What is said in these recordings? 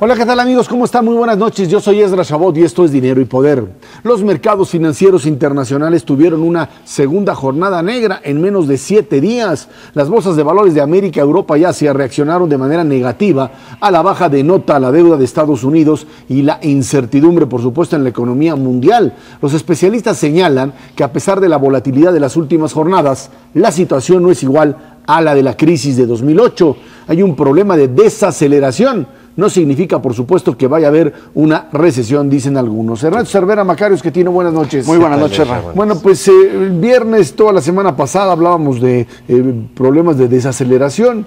Hola, ¿qué tal amigos? ¿Cómo están? Muy buenas noches. Yo soy Ezra Chabot y esto es Dinero y Poder. Los mercados financieros internacionales tuvieron una segunda jornada negra en menos de 7 días. Las bolsas de valores de América, Europa y Asia reaccionaron de manera negativa a la baja de nota a la deuda de Estados Unidos y la incertidumbre, por supuesto, en la economía mundial. Los especialistas señalan que a pesar de la volatilidad de las últimas jornadas, la situación no es igual a la de la crisis de 2008. Hay un problema de desaceleración. No significa, por supuesto, que vaya a haber una recesión, dicen algunos. Ernesto Cervera Macarios, que tiene buenas noches. Muy buenas noches, Ra. Bueno, pues el viernes, toda la semana pasada, hablábamos de problemas de desaceleración.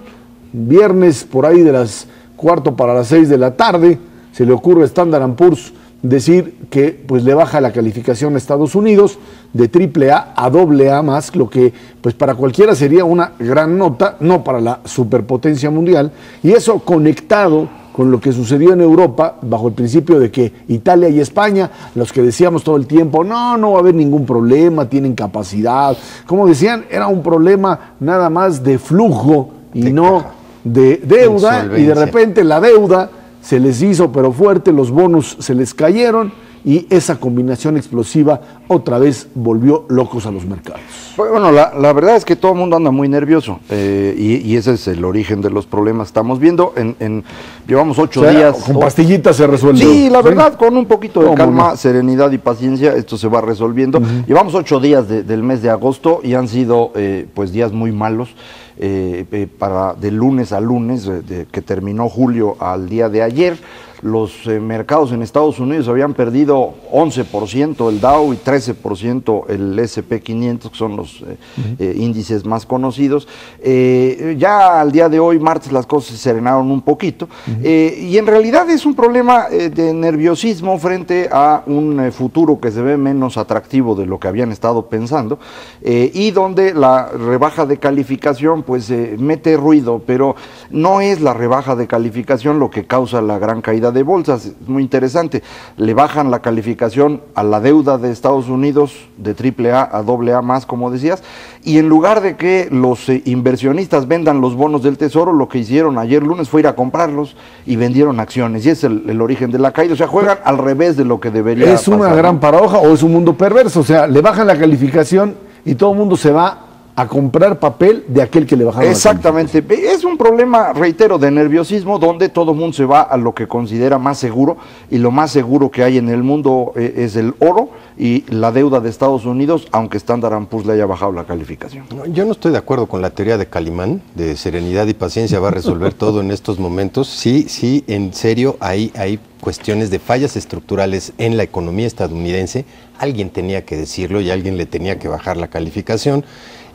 Viernes, por ahí de las 5:45 de la tarde, se le ocurre a Standard & Poor's decir que pues le baja la calificación a Estados Unidos de AAA a AA+, lo que pues para cualquiera sería una gran nota, no para la superpotencia mundial, y eso conectado con lo que sucedió en Europa, bajo el principio de que Italia y España, los que decíamos todo el tiempo, no va a haber ningún problema, tienen capacidad, como decían, era un problema nada más de flujo y no de deuda, y de repente la deuda se les hizo pero fuerte, los bonos se les cayeron y esa combinación explosiva otra vez volvió locos a los mercados. Bueno, la verdad es que todo el mundo anda muy nervioso y ese es el origen de los problemas. Estamos viendo, llevamos 8 días. Con pastillitas se resuelve. Sí, la verdad, con un poquito de calma, serenidad y paciencia, esto se va resolviendo. Llevamos 8 días del mes de agosto y han sido pues días muy malos. De lunes a lunes, que terminó julio al día de ayer, los mercados en Estados Unidos habían perdido 11% el Dow y 13% el S&P 500, que son los índices más conocidos. Ya al día de hoy, martes, las cosas se serenaron un poquito, y en realidad es un problema de nerviosismo frente a un futuro que se ve menos atractivo de lo que habían estado pensando, y donde la rebaja de calificación pues mete ruido, pero no es la rebaja de calificación lo que causa la gran caída de bolsas. Es muy interesante, le bajan la calificación a la deuda de Estados Unidos de AAA a AA+, como decías, y en lugar de que los inversionistas vendan los bonos del Tesoro, lo que hicieron ayer lunes fue ir a comprarlos y vendieron acciones, y es el origen de la caída. O sea, juegan al revés de lo que debería ¿Es una pasar, gran paradoja o es un mundo perverso? O sea, le bajan la calificación y todo el mundo se va a comprar papel de aquel que le bajaron. Exactamente, es un problema, reitero, de nerviosismo, donde todo el mundo se va a lo que considera más seguro, y lo más seguro que hay en el mundo es el oro y la deuda de Estados Unidos, aunque Standard & Poor's le haya bajado la calificación. Yo no estoy de acuerdo con la teoría de Calimán, de serenidad y paciencia va a resolver todo en estos momentos. Sí, en serio, hay cuestiones de fallas estructurales en la economía estadounidense. Alguien tenía que decirlo y alguien le tenía que bajar la calificación.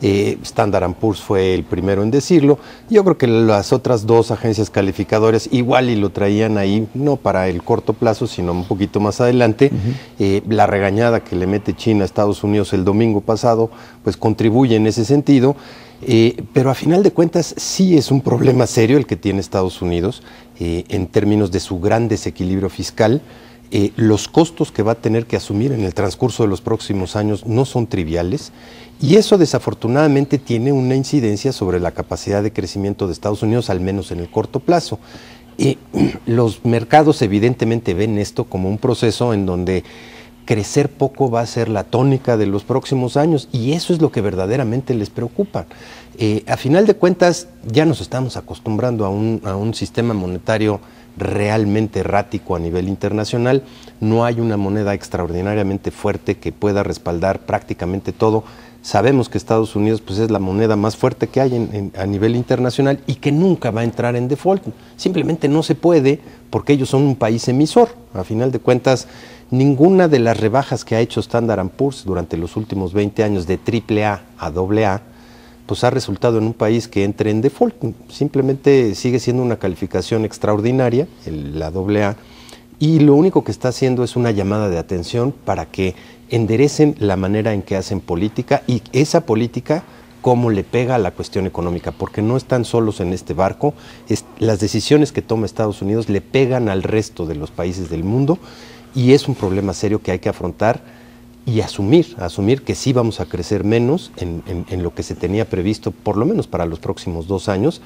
Standard & Poor's fue el primero en decirlo. Yo creo que las otras dos agencias calificadoras igual y lo traían ahí, no para el corto plazo, sino un poquito más adelante. La regañada que le mete China a Estados Unidos el domingo pasado, pues contribuye en ese sentido. Pero a final de cuentas sí es un problema serio el que tiene Estados Unidos en términos de su gran desequilibrio fiscal. Los costos que va a tener que asumir en el transcurso de los próximos años no son triviales, y eso desafortunadamente tiene una incidencia sobre la capacidad de crecimiento de Estados Unidos, al menos en el corto plazo. Los mercados evidentemente ven esto como un proceso en donde crecer poco va a ser la tónica de los próximos años, y eso es lo que verdaderamente les preocupa. A final de cuentas ya nos estamos acostumbrando a un sistema monetario realmente errático a nivel internacional. No hay una moneda extraordinariamente fuerte que pueda respaldar prácticamente todo. Sabemos que Estados Unidos pues, es la moneda más fuerte que hay a nivel internacional y que nunca va a entrar en default. Simplemente no se puede porque ellos son un país emisor. A final de cuentas, ninguna de las rebajas que ha hecho Standard & Poor's durante los últimos 20 años de AAA a AA pues ha resultado en un país que entre en default. Simplemente sigue siendo una calificación extraordinaria, la AA, y lo único que está haciendo es una llamada de atención para que enderecen la manera en que hacen política, y esa política cómo le pega a la cuestión económica, porque no están solos en este barco. Las decisiones que toma Estados Unidos le pegan al resto de los países del mundo, y es un problema serio que hay que afrontar y asumir que sí vamos a crecer menos en lo que se tenía previsto, por lo menos para los próximos 2 años,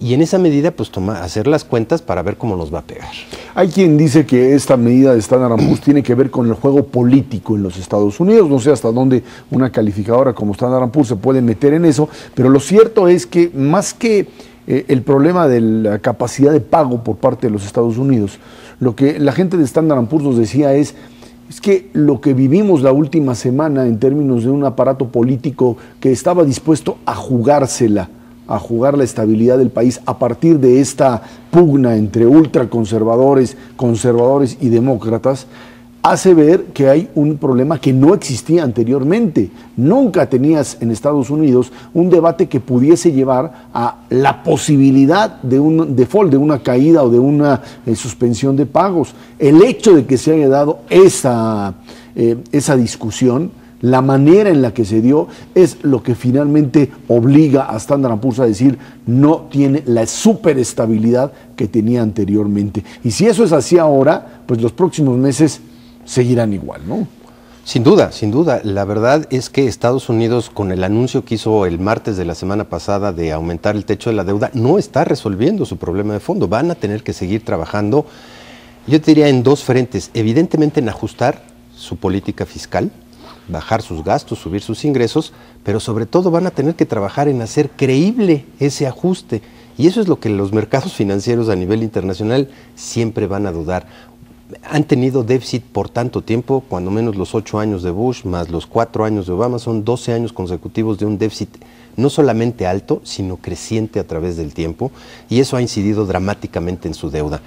y en esa medida pues hacer las cuentas para ver cómo nos va a pegar. Hay quien dice que esta medida de Standard & Poor's tiene que ver con el juego político en los Estados Unidos. No sé hasta dónde una calificadora como Standard & Poor's se puede meter en eso, pero lo cierto es que más que el problema de la capacidad de pago por parte de los Estados Unidos, lo que la gente de Standard & Poor's nos decía es que lo que vivimos la última semana en términos de un aparato político que estaba dispuesto a jugar la estabilidad del país a partir de esta pugna entre ultraconservadores, conservadores y demócratas, hace ver que hay un problema que no existía anteriormente. Nunca tenías en Estados Unidos un debate que pudiese llevar a la posibilidad de un default, de una caída o de una suspensión de pagos. El hecho de que se haya dado esa discusión, la manera en la que se dio, es lo que finalmente obliga a Standard & Poor's a decir no tiene la superestabilidad que tenía anteriormente. Y si eso es así ahora, pues los próximos meses seguirán igual, ¿no? Sin duda, sin duda. La verdad es que Estados Unidos, con el anuncio que hizo el martes de la semana pasada de aumentar el techo de la deuda, no está resolviendo su problema de fondo. Van a tener que seguir trabajando, yo te diría, en 2 frentes. Evidentemente en ajustar su política fiscal, bajar sus gastos, subir sus ingresos, pero sobre todo van a tener que trabajar en hacer creíble ese ajuste. Y eso es lo que los mercados financieros a nivel internacional siempre van a dudar. Han tenido déficit por tanto tiempo, cuando menos los 8 años de Bush, más los 4 años de Obama, son 12 años consecutivos de un déficit no solamente alto, sino creciente a través del tiempo, y eso ha incidido dramáticamente en su deuda.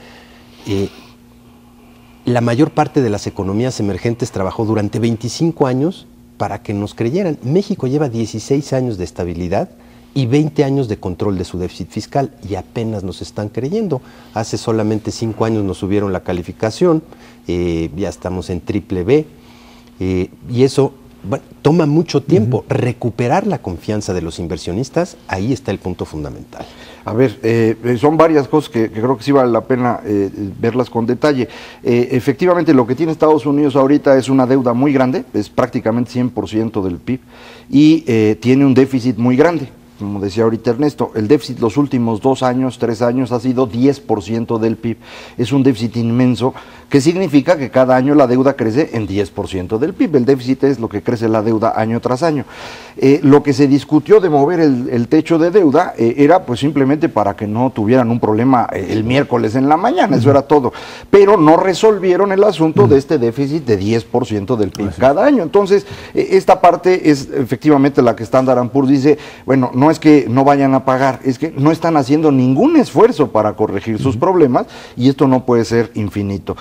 La mayor parte de las economías emergentes trabajó durante 25 años para que nos creyeran. México lleva 16 años de estabilidad y 20 años de control de su déficit fiscal, y apenas nos están creyendo. Hace solamente 5 años nos subieron la calificación, ya estamos en BBB, y eso toma mucho tiempo. Recuperar la confianza de los inversionistas, ahí está el punto fundamental. A ver, son varias cosas que creo que sí vale la pena verlas con detalle. Efectivamente, lo que tiene Estados Unidos ahorita es una deuda muy grande, es prácticamente 100% del PIB, y tiene un déficit muy grande. Como decía ahorita Ernesto, el déficit los últimos 2 años, 3 años ha sido 10% del PIB. Es un déficit inmenso, que significa que cada año la deuda crece en 10% del PIB. El déficit es lo que crece la deuda año tras año. Lo que se discutió de mover el techo de deuda era pues simplemente para que no tuvieran un problema el miércoles en la mañana, eso era todo. Pero no resolvieron el asunto de este déficit de 10% del PIB cada año. Entonces, esta parte es efectivamente la que Standard & Poor's dice, bueno, no es que no vayan a pagar, es que no están haciendo ningún esfuerzo para corregir sus problemas, y esto no puede ser infinito.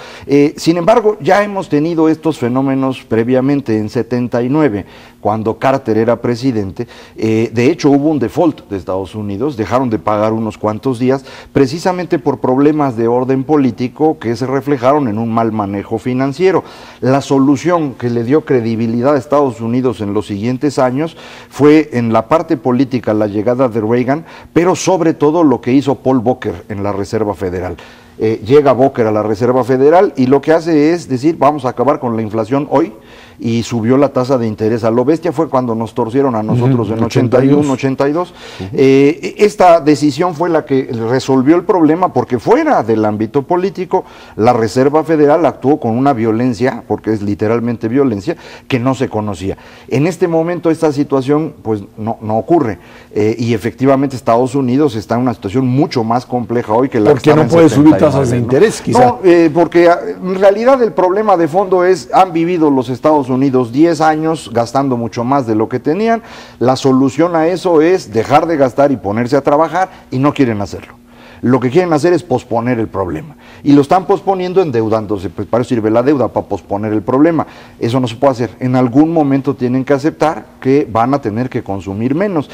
Sin embargo, ya hemos tenido estos fenómenos previamente. En 79, cuando Carter era presidente, de hecho hubo un default de Estados Unidos, dejaron de pagar unos cuantos días, precisamente por problemas de orden político que se reflejaron en un mal manejo financiero. La solución que le dio credibilidad a Estados Unidos en los siguientes años fue, en la parte política, la llegada de Reagan, pero sobre todo lo que hizo Paul Volcker en la Reserva Federal. Llega Volcker a la Reserva Federal y lo que hace es decir, vamos a acabar con la inflación hoy, y subió la tasa de interés. A lo bestia fue cuando nos torcieron a nosotros en 81, 82. Esta decisión fue la que resolvió el problema, porque fuera del ámbito político, la Reserva Federal actuó con una violencia, porque es literalmente violencia, que no se conocía. En este momento esta situación pues no ocurre, y efectivamente Estados Unidos está en una situación mucho más compleja hoy que la que estaba en 79. ¿Por qué no puede subir tasas de interés, quizá? No, porque en realidad el problema de fondo es, han vivido los Estados Unidos 10 años gastando mucho más de lo que tenían. La solución a eso es dejar de gastar y ponerse a trabajar, y no quieren hacerlo. Lo que quieren hacer es posponer el problema, y lo están posponiendo endeudándose. Pues para eso sirve la deuda, para posponer el problema. Eso no se puede hacer. En algún momento tienen que aceptar que van a tener que consumir menos.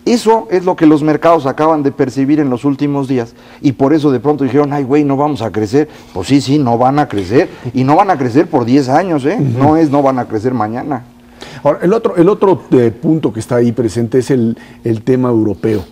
Eso es lo que los mercados acaban de percibir en los últimos días y por eso de pronto dijeron, ay güey, no vamos a crecer. Pues sí, no van a crecer y no van a crecer por 10 años, no van a crecer mañana. Ahora, el otro punto que está ahí presente es el tema europeo.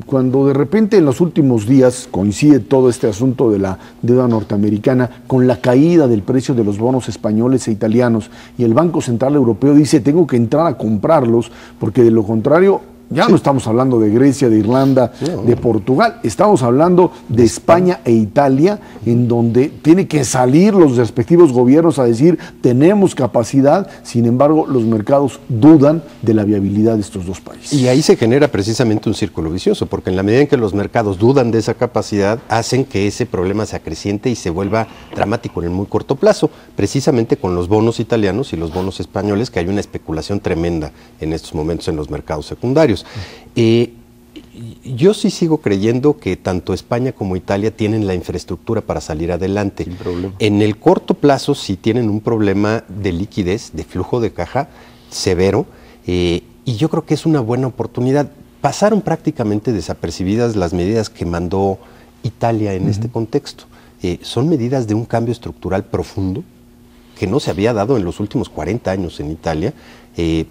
Cuando de repente en los últimos días coincide todo este asunto de la deuda norteamericana con la caída del precio de los bonos españoles e italianos y el Banco Central Europeo dice tengo que entrar a comprarlos porque de lo contrario ya no estamos hablando de Grecia, de Irlanda, de Portugal, estamos hablando de España e Italia, en donde tiene que salir los respectivos gobiernos a decir tenemos capacidad, sin embargo los mercados dudan de la viabilidad de estos dos países. Y ahí se genera precisamente un círculo vicioso, porque en la medida en que los mercados dudan de esa capacidad, hacen que ese problema se acreciente y se vuelva dramático en el muy corto plazo, precisamente con los bonos italianos y los bonos españoles, que hay una especulación tremenda en estos momentos en los mercados secundarios. Yo sí sigo creyendo que tanto España como Italia tienen la infraestructura para salir adelante. Sin problema. En el corto plazo sí tienen un problema de liquidez, de flujo de caja severo, y yo creo que es una buena oportunidad. Pasaron prácticamente desapercibidas las medidas que mandó Italia en este contexto. Son medidas de un cambio estructural profundo que no se había dado en los últimos 40 años en Italia,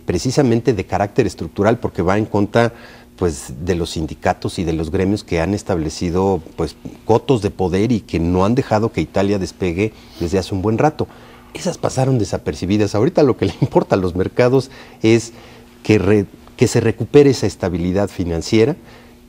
precisamente de carácter estructural, porque va en contra pues, de los sindicatos y de los gremios que han establecido pues, cotos de poder y que no han dejado que Italia despegue desde hace un buen rato. Esas pasaron desapercibidas. Ahorita lo que le importa a los mercados es que se recupere esa estabilidad financiera.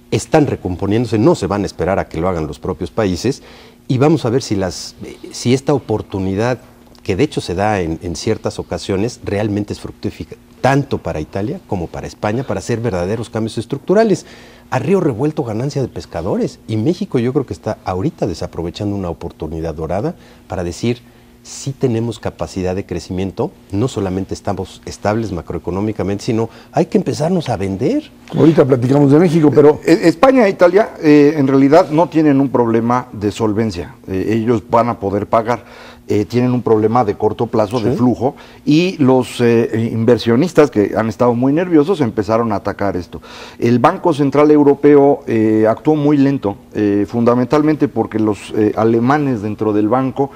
Están recomponiéndose, no se van a esperar a que lo hagan los propios países, y vamos a ver si esta oportunidad, que de hecho se da en ciertas ocasiones, realmente es fructífera, tanto para Italia como para España, para hacer verdaderos cambios estructurales. A río revuelto ganancia de pescadores, y México yo creo que está ahorita desaprovechando una oportunidad dorada para decir, sí tenemos capacidad de crecimiento, no solamente estamos estables macroeconómicamente, sino hay que empezarnos a vender. Ahorita platicamos de México, pero España e Italia en realidad no tienen un problema de solvencia, ellos van a poder pagar. Tienen un problema de corto plazo, de flujo, y los inversionistas que han estado muy nerviosos empezaron a atacar esto. El Banco Central Europeo actuó muy lento, fundamentalmente porque los alemanes dentro del banco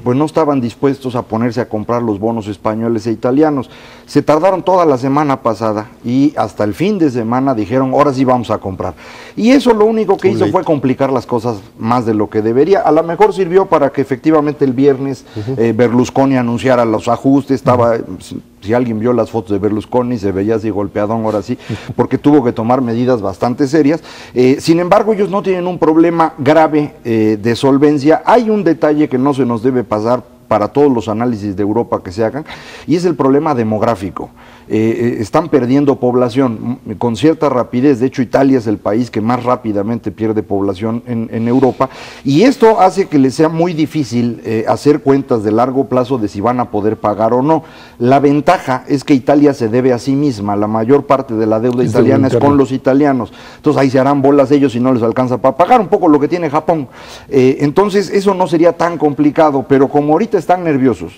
pues no estaban dispuestos a ponerse a comprar los bonos españoles e italianos. Se tardaron toda la semana pasada y hasta el fin de semana dijeron, ahora sí vamos a comprar. Y eso lo único que hizo fue complicar las cosas más de lo que debería. A lo mejor sirvió para que efectivamente el viernes Berlusconi anunciara los ajustes. Estaba, si alguien vio las fotos de Berlusconi, se veía así golpeadón, ahora sí, porque tuvo que tomar medidas bastante serias. Sin embargo, ellos no tienen un problema grave de solvencia. Hay un detalle que no se nos debe pasar para todos los análisis de Europa que se hagan, y es el problema demográfico. Están perdiendo población con cierta rapidez. De hecho, Italia es el país que más rápidamente pierde población en Europa, y esto hace que les sea muy difícil hacer cuentas de largo plazo de si van a poder pagar o no. La ventaja es que Italia se debe a sí misma, la mayor parte de la deuda italiana es con los italianos, entonces ahí se harán bolas ellos y no les alcanza para pagar, un poco lo que tiene Japón. Entonces eso no sería tan complicado, pero como ahorita están nerviosos,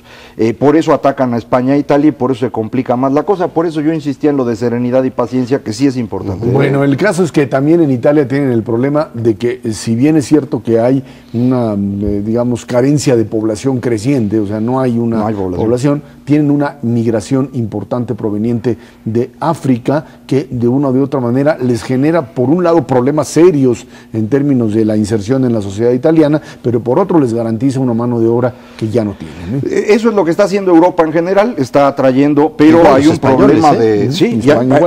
por eso atacan a España e Italia y por eso se complica más la cosa. Por eso yo insistía en lo de serenidad y paciencia, que sí es importante. Bueno, el caso es que también en Italia tienen el problema de que, si bien es cierto que hay una, digamos, carencia de población creciente, o sea, no hay población, tienen una migración importante proveniente de África, que de una o de otra manera les genera, por un lado, problemas serios en términos de la inserción en la sociedad italiana, pero por otro les garantiza una mano de obra que ya no tienen. Eso es lo que está haciendo Europa en general, está atrayendo, pero hay un problema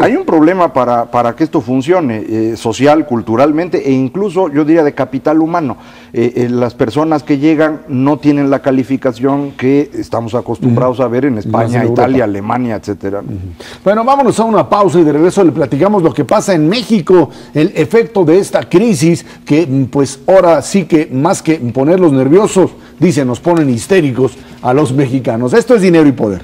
hay un problema para que esto funcione, social, culturalmente, e incluso yo diría de capital humano. Las personas que llegan no tienen la calificación que estamos acostumbrados a ver en España, Italia, Alemania, etcétera. Bueno, vámonos a una pausa y de regreso le platicamos lo que pasa en México, el efecto de esta crisis que pues ahora sí que más que ponerlos nerviosos, dicen, nos ponen histéricos a los mexicanos. Esto es Dinero y Poder.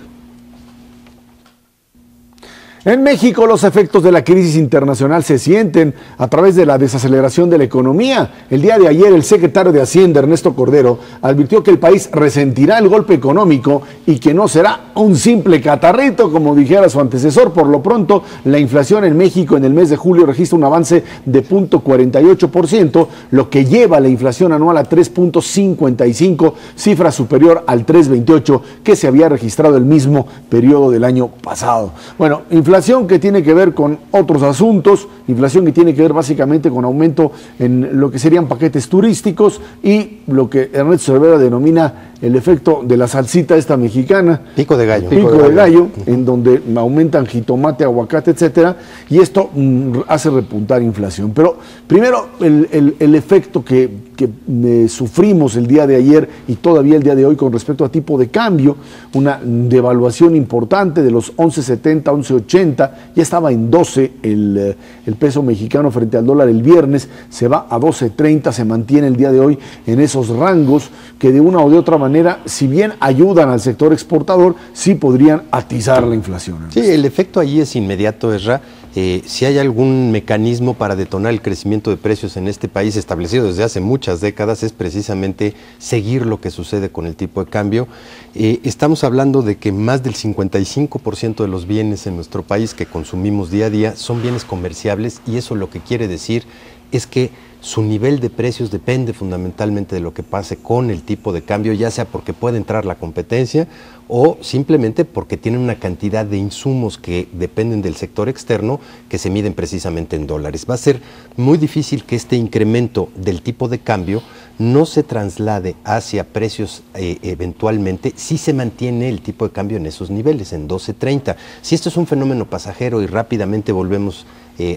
En México, los efectos de la crisis internacional se sienten a través de la desaceleración de la economía. El día de ayer, el secretario de Hacienda, Ernesto Cordero, advirtió que el país resentirá el golpe económico y que no será un simple catarrito, como dijera su antecesor. Por lo pronto, la inflación en México en el mes de julio registra un avance de 0.48%, lo que lleva la inflación anual a 3.55, cifra superior al 3.28 que se había registrado el mismo periodo del año pasado. Bueno, inflación que tiene que ver con otros asuntos, inflación que tiene que ver básicamente con aumento en lo que serían paquetes turísticos y lo que Ernesto Cervera denomina el efecto de la salsita esta mexicana. Pico de gallo. Pico de gallo, en donde aumentan jitomate, aguacate, etcétera, y esto hace repuntar inflación. Pero primero el efecto que sufrimos el día de ayer y todavía el día de hoy con respecto a tipo de cambio, una devaluación importante de los 11.70, 11.80, ya estaba en 12 el peso mexicano frente al dólar el viernes, se va a 12.30, se mantiene el día de hoy en esos rangos que de una o de otra manera, si bien ayudan al sector exportador, sí podrían atizar la inflación. Sí, el efecto allí es inmediato, Esra. Si hay algún mecanismo para detonar el crecimiento de precios en este país establecido desde hace muchas décadas, es precisamente seguir lo que sucede con el tipo de cambio. Estamos hablando de que más del 55% de los bienes en nuestro país que consumimos día a día son bienes comerciables, y eso lo que quiere decir es que su nivel de precios depende fundamentalmente de lo que pase con el tipo de cambio, ya sea porque puede entrar la competencia o simplemente porque tienen una cantidad de insumos que dependen del sector externo que se miden precisamente en dólares. Va a ser muy difícil que este incremento del tipo de cambio no se traslade hacia precios eventualmente si se mantiene el tipo de cambio en esos niveles, en 12.30. Si esto es un fenómeno pasajero y rápidamente volvemos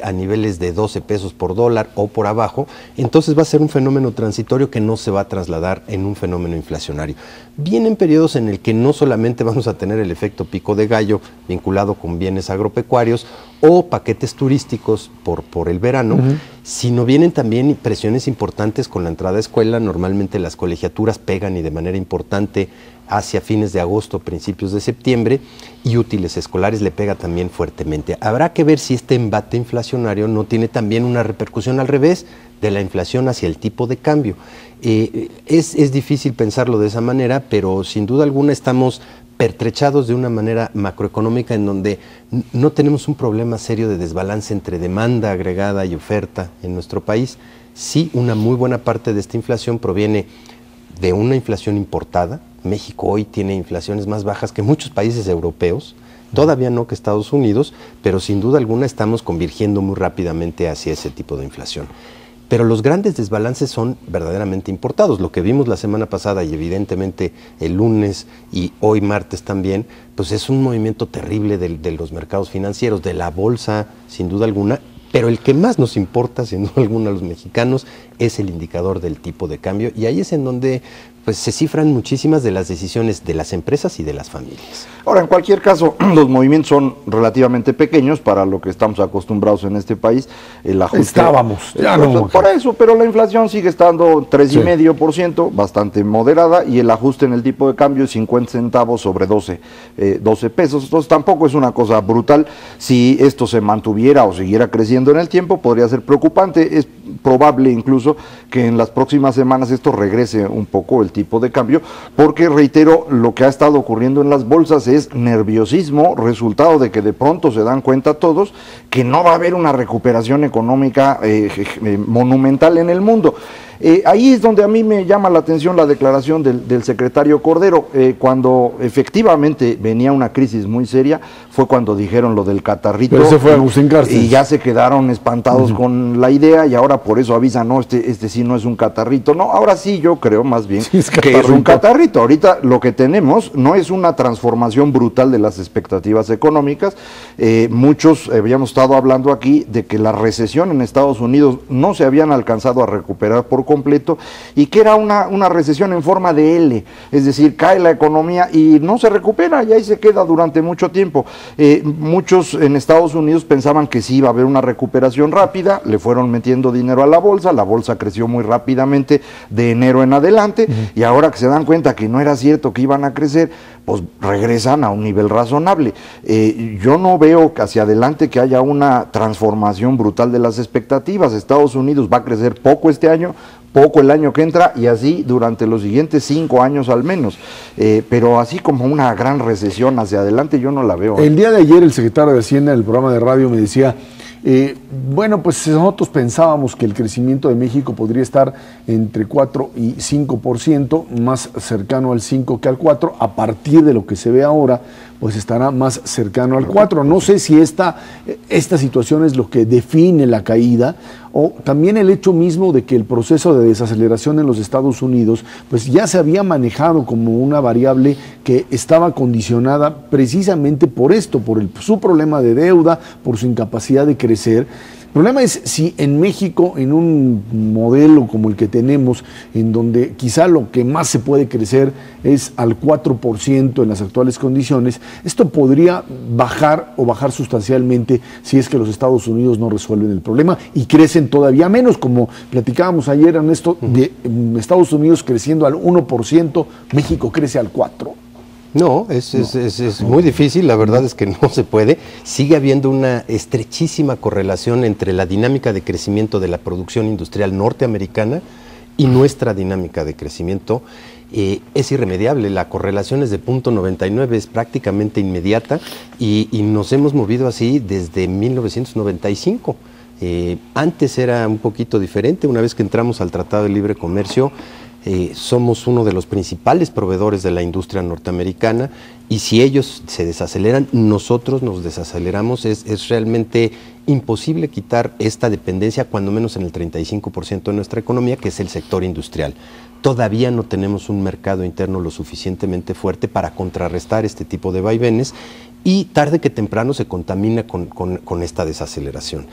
a niveles de 12 pesos por dólar o por abajo, entonces va a ser un fenómeno transitorio que no se va a trasladar en un fenómeno inflacionario. Vienen periodos en el que no solamente vamos a tener el efecto pico de gallo vinculado con bienes agropecuarios o paquetes turísticos por el verano, sino vienen también presiones importantes con la entrada a escuela. Normalmente las colegiaturas pegan y de manera importante hacia fines de agosto, principios de septiembre, y útiles escolares le pega también fuertemente. Habrá que ver si este embate inflacionario no tiene también una repercusión al revés de la inflación hacia el tipo de cambio. Es difícil pensarlo de esa manera, pero sin duda alguna estamos pertrechados de una manera macroeconómica en donde no tenemos un problema serio de desbalance entre demanda agregada y oferta en nuestro país. Sí, una muy buena parte de esta inflación proviene de una inflación importada. México hoy tiene inflaciones más bajas que muchos países europeos, todavía no que Estados Unidos, pero sin duda alguna estamos convergiendo muy rápidamente hacia ese tipo de inflación. Pero los grandes desbalances son verdaderamente importados. Lo que vimos la semana pasada y evidentemente el lunes y hoy martes también, pues es un movimiento terrible de los mercados financieros, de la bolsa, sin duda alguna. Pero el que más nos importa, sin duda alguna, a los mexicanos es el indicador del tipo de cambio, y ahí es en donde pues se cifran muchísimas de las decisiones de las empresas y de las familias. Ahora, en cualquier caso, los movimientos son relativamente pequeños para lo que estamos acostumbrados en este país. El ajuste, estábamos, ya no. Por eso, pero la inflación sigue estando 3,5%, bastante moderada, y el ajuste en el tipo de cambio es 50 centavos sobre 12 pesos. Entonces tampoco es una cosa brutal. Si esto se mantuviera o siguiera creciendo en el tiempo, podría ser preocupante. Es probable incluso que en las próximas semanas esto regrese un poco el tipo de cambio, porque reitero, lo que ha estado ocurriendo en las bolsas es nerviosismo, resultado de que de pronto se dan cuenta todos que no va a haber una recuperación económica monumental en el mundo. Ahí es donde a mí me llama la atención la declaración del secretario Cordero. Cuando efectivamente venía una crisis muy seria, fue cuando dijeron lo del catarrito. Pero se fue Agustín Carstens. Y ya se quedaron espantados con la idea, y ahora por eso avisan, no, este sí no es un catarrito. No, ahora sí yo creo más bien que es un catarrito. Ahorita lo que tenemos no es una transformación brutal de las expectativas económicas. Muchos habíamos estado hablando aquí de que la recesión en Estados Unidos no se habían alcanzado a recuperar por completo, y que era una recesión en forma de L, es decir, cae la economía y no se recupera, y ahí se queda durante mucho tiempo. Muchos en Estados Unidos pensaban que sí iba a haber una recuperación rápida, le fueron metiendo dinero a la bolsa creció muy rápidamente de enero en adelante, y ahora que se dan cuenta que no era cierto que iban a crecer, pues regresan a un nivel razonable. Yo no veo que hacia adelante que haya una transformación brutal de las expectativas. Estados Unidos va a crecer poco este año, poco el año que entra, y así durante los siguientes 5 años al menos, pero así como una gran recesión hacia adelante yo no la veo. El día de ayer el secretario de Hacienda en el programa de radio me decía, bueno, pues nosotros pensábamos que el crecimiento de México podría estar entre 4 y 5%, más cercano al 5 que al 4, a partir de lo que se ve ahora, pues estará más cercano al 4. No sé si esta situación es lo que define la caída, o también el hecho mismo de que el proceso de desaceleración en los Estados Unidos pues ya se había manejado como una variable que estaba condicionada precisamente por esto, por su problema de deuda, por su incapacidad de crecer. El problema es si en México, en un modelo como el que tenemos, en donde quizá lo que más se puede crecer es al 4% en las actuales condiciones, esto podría bajar o bajar sustancialmente si es que los Estados Unidos no resuelven el problema y crecen todavía menos, como platicábamos ayer, Ernesto, de Estados Unidos creciendo al 1%, México crece al 4%. No, es muy difícil, la verdad es que no se puede. Sigue habiendo una estrechísima correlación entre la dinámica de crecimiento de la producción industrial norteamericana y nuestra dinámica de crecimiento. Es irremediable, la correlación es de 0.99, es prácticamente inmediata y nos hemos movido así desde 1995. Antes era un poquito diferente, una vez que entramos al Tratado de Libre Comercio, somos uno de los principales proveedores de la industria norteamericana, y si ellos se desaceleran, nosotros nos desaceleramos. Es realmente imposible quitar esta dependencia, cuando menos en el 35% de nuestra economía, que es el sector industrial. Todavía no tenemos un mercado interno lo suficientemente fuerte para contrarrestar este tipo de vaivenes, y tarde que temprano se contamina con esta desaceleración.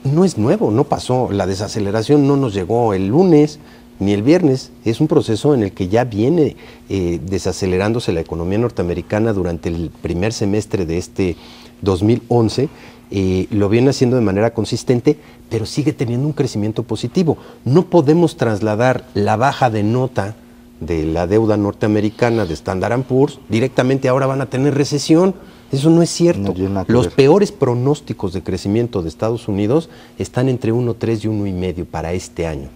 No es nuevo, no pasó, la desaceleración no nos llegó el lunes ni el viernes, es un proceso en el que ya viene desacelerándose la economía norteamericana durante el primer semestre de este 2011, lo viene haciendo de manera consistente, pero sigue teniendo un crecimiento positivo. No podemos trasladar la baja de nota de la deuda norteamericana de Standard & Poor's directamente ahora van a tener recesión. Eso no es cierto. Los peores pronósticos de crecimiento de Estados Unidos están entre 1,3 y 1,5 para este año.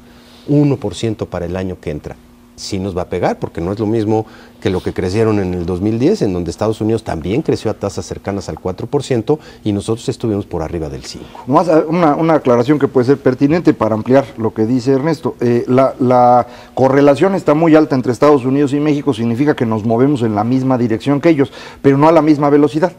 1% para el año que entra. Sí nos va a pegar, porque no es lo mismo que lo que crecieron en el 2010, en donde Estados Unidos también creció a tasas cercanas al 4% y nosotros estuvimos por arriba del 5%. Más una aclaración que puede ser pertinente para ampliar lo que dice Ernesto. La correlación está muy alta entre Estados Unidos y México, significa que nos movemos en la misma dirección que ellos, pero no a la misma velocidad.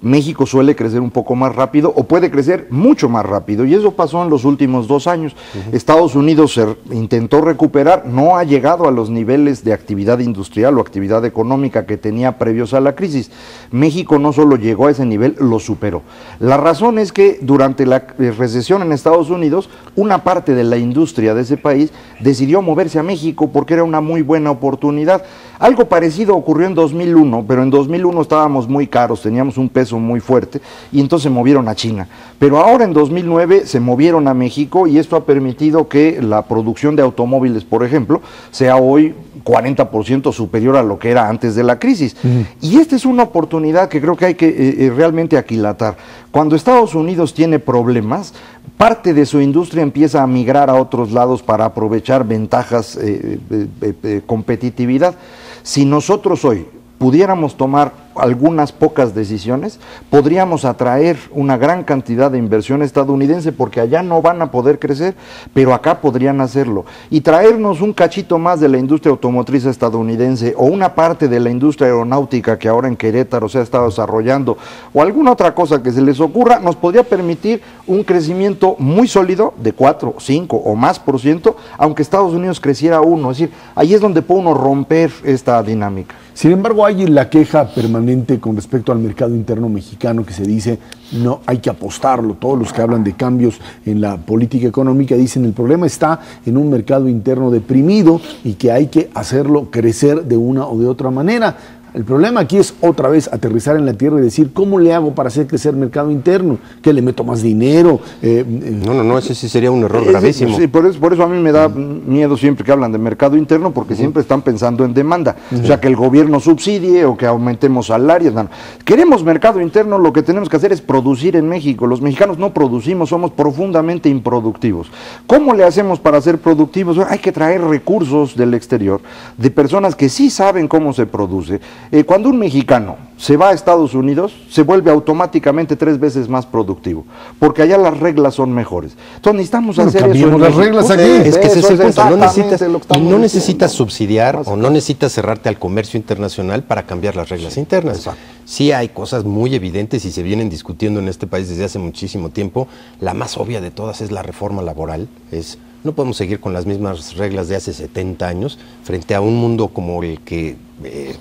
México suele crecer un poco más rápido o puede crecer mucho más rápido, y eso pasó en los últimos 2 años. Estados Unidos se intentó recuperar, no ha llegado a los niveles de actividad industrial o actividad económica que tenía previos a la crisis. México no solo llegó a ese nivel, lo superó. La razón es que durante la recesión en Estados Unidos, una parte de la industria de ese país decidió moverse a México porque era una muy buena oportunidad. Algo parecido ocurrió en 2001, pero en 2001 estábamos muy caros, teníamos un peso muy fuerte, y entonces se movieron a China. Pero ahora en 2009 se movieron a México, y esto ha permitido que la producción de automóviles, por ejemplo, sea hoy 40% superior a lo que era antes de la crisis. Y esta es una oportunidad que creo que hay que realmente aquilatar. Cuando Estados Unidos tiene problemas, parte de su industria empieza a migrar a otros lados para aprovechar ventajas de competitividad. Si nosotros hoy pudiéramos tomar algunas pocas decisiones, podríamos atraer una gran cantidad de inversión estadounidense, porque allá no van a poder crecer, pero acá podrían hacerlo, y traernos un cachito más de la industria automotriz estadounidense, o una parte de la industria aeronáutica que ahora en Querétaro se ha estado desarrollando, o alguna otra cosa que se les ocurra, nos podría permitir un crecimiento muy sólido de 4, 5 o más %, aunque Estados Unidos creciera 1, es decir, ahí es donde puede uno romper esta dinámica. Sin embargo, hay la queja permanente con respecto al mercado interno mexicano, que se dice no hay que apostarlo. Todos los que hablan de cambios en la política económica dicen el problema está en un mercado interno deprimido y que hay que hacerlo crecer de una o de otra manera. El problema aquí es otra vez aterrizar en la tierra y decir, ¿cómo le hago para hacer crecer el mercado interno? ¿Qué le meto más dinero? No, ese sí sería un error gravísimo. Sí, por eso a mí me da miedo siempre que hablan de mercado interno, porque siempre están pensando en demanda. O sea, que el gobierno subsidie o que aumentemos salarios. No. Queremos mercado interno, lo que tenemos que hacer es producir en México. Los mexicanos no producimos, somos profundamente improductivos. ¿Cómo le hacemos para ser productivos? Hay que traer recursos del exterior, de personas que sí saben cómo se produce. Cuando un mexicano se va a Estados Unidos, se vuelve automáticamente 3 veces más productivo, porque allá las reglas son mejores. Entonces necesitamos hacer eso. Las reglas aquí. Es que ese es el punto. No necesitas subsidiar o no necesitas cerrarte al comercio internacional para cambiar las reglas internas. Exacto. Sí hay cosas muy evidentes y se vienen discutiendo en este país desde hace muchísimo tiempo. La más obvia de todas es la reforma laboral. No podemos seguir con las mismas reglas de hace 70 años frente a un mundo como el que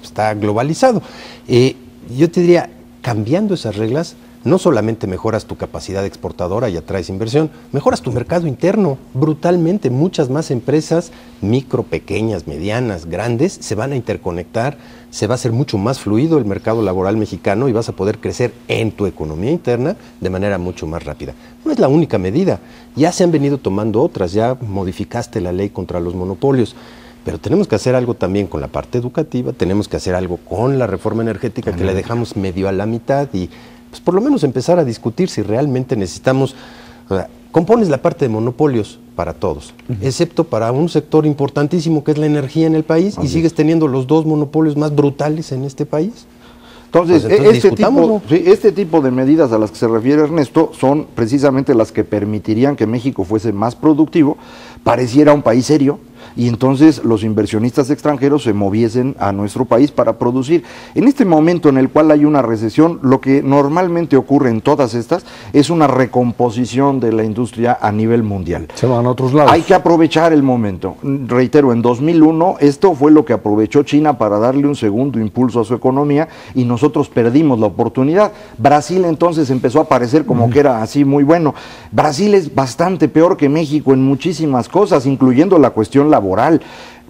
está globalizado. Yo te diría, cambiando esas reglas, no solamente mejoras tu capacidad exportadora y atraes inversión, mejoras tu mercado interno brutalmente. Muchas más empresas, micro, pequeñas, medianas, grandes, se van a interconectar, se va a hacer mucho más fluido el mercado laboral mexicano y vas a poder crecer en tu economía interna de manera mucho más rápida. No es la única medida, ya se han venido tomando otras, ya modificaste la ley contra los monopolios. Pero tenemos que hacer algo también con la parte educativa, tenemos que hacer algo con la reforma energética que la dejamos medio a la mitad y pues por lo menos empezar a discutir si realmente necesitamos, compones la parte de monopolios para todos, excepto para un sector importantísimo que es la energía en el país y sigues teniendo los 2 monopolios más brutales en este país. Entonces este tipo de medidas a las que se refiere Ernesto son precisamente las que permitirían que México fuese más productivo, pareciera un país serio, y entonces los inversionistas extranjeros se moviesen a nuestro país para producir. En este momento en el cual hay una recesión, lo que normalmente ocurre en todas estas es una recomposición de la industria a nivel mundial. Se van a otros lados. Hay que aprovechar el momento. Reitero, en 2001 esto fue lo que aprovechó China para darle un segundo impulso a su economía y nosotros perdimos la oportunidad. Brasil entonces empezó a parecer como que era así muy bueno. Brasil es bastante peor que México en muchísimas cosas, incluyendo la cuestión laboral.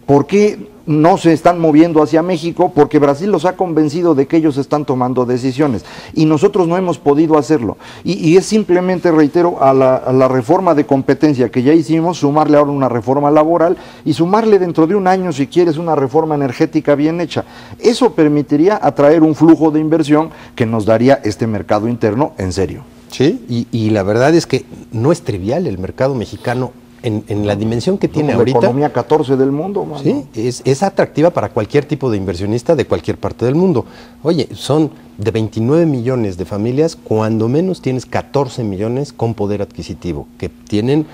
¿Por qué no se están moviendo hacia México? Porque Brasil los ha convencido de que ellos están tomando decisiones y nosotros no hemos podido hacerlo. Y es simplemente, reitero, a la reforma de competencia que ya hicimos, sumarle ahora una reforma laboral y sumarle dentro de un año, si quieres, una reforma energética bien hecha. Eso permitiría atraer un flujo de inversión que nos daría este mercado interno en serio. Sí, y la verdad es que no es trivial el mercado mexicano. En la dimensión que tiene ahorita, la economía 14 del mundo, mano. Sí, es atractiva para cualquier tipo de inversionista de cualquier parte del mundo. Oye, son de 29 millones de familias, cuando menos tienes 14 millones con poder adquisitivo, que tienen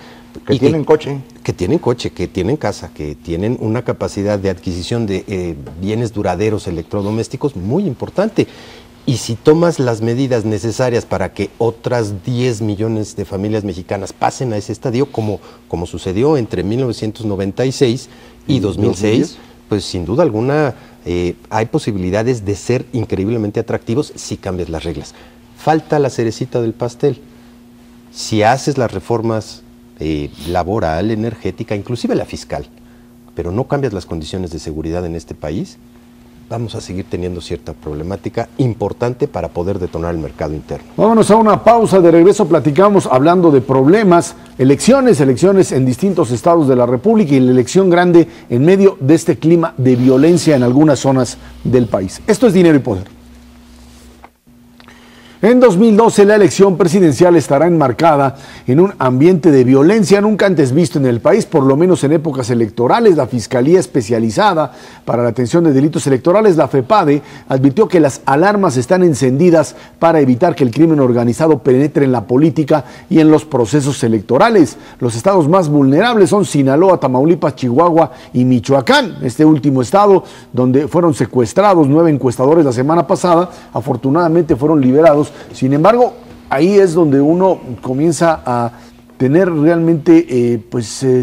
coche. Que tienen coche, que tienen casa, que tienen una capacidad de adquisición de bienes duraderos electrodomésticos muy importante. Y si tomas las medidas necesarias para que otras 10 millones de familias mexicanas pasen a ese estadio, como sucedió entre 1996 y 2006, pues sin duda alguna hay posibilidades de ser increíblemente atractivos si cambias las reglas. Falta la cerecita del pastel. Si haces las reformas laboral, energética, inclusive la fiscal, pero no cambias las condiciones de seguridad en este país, vamos a seguir teniendo cierta problemática importante para poder detonar el mercado interno. Vámonos a una pausa, de regreso platicamos hablando de problemas, elecciones en distintos estados de la República y la elección grande en medio de este clima de violencia en algunas zonas del país. Esto es Dinero y Poder. En 2012 la elección presidencial estará enmarcada en un ambiente de violencia nunca antes visto en el país, por lo menos en épocas electorales. La Fiscalía Especializada para la Atención de Delitos Electorales, la FEPADE, advirtió que las alarmas están encendidas para evitar que el crimen organizado penetre en la política y en los procesos electorales. Los estados más vulnerables son Sinaloa, Tamaulipas, Chihuahua y Michoacán. Este último estado, donde fueron secuestrados 9 encuestadores la semana pasada, afortunadamente fueron liberados. Sin embargo, ahí es donde uno comienza a tener realmente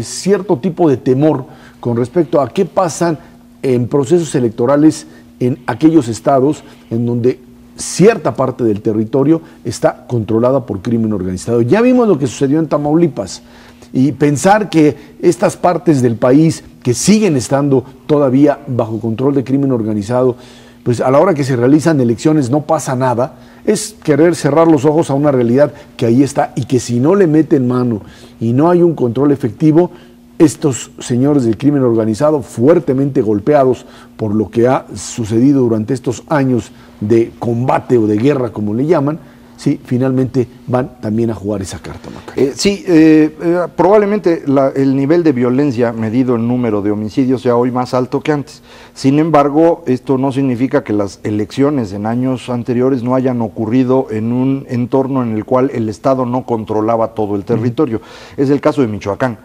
cierto tipo de temor con respecto a qué pasan en procesos electorales en aquellos estados en donde cierta parte del territorio está controlada por crimen organizado. Ya vimos lo que sucedió en Tamaulipas, y pensar que estas partes del país que siguen estando todavía bajo control de crimen organizado pues a la hora que se realizan elecciones no pasa nada, es querer cerrar los ojos a una realidad que ahí está y que si no le meten mano y no hay un control efectivo, estos señores del crimen organizado, fuertemente golpeados por lo que ha sucedido durante estos años de combate o de guerra, como le llaman, sí, finalmente van también a jugar esa carta, Macario. Probablemente el nivel de violencia medido en número de homicidios sea hoy más alto que antes. Sin embargo, esto no significa que las elecciones en años anteriores no hayan ocurrido en un entorno en el cual el Estado no controlaba todo el territorio. Es el caso de Michoacán.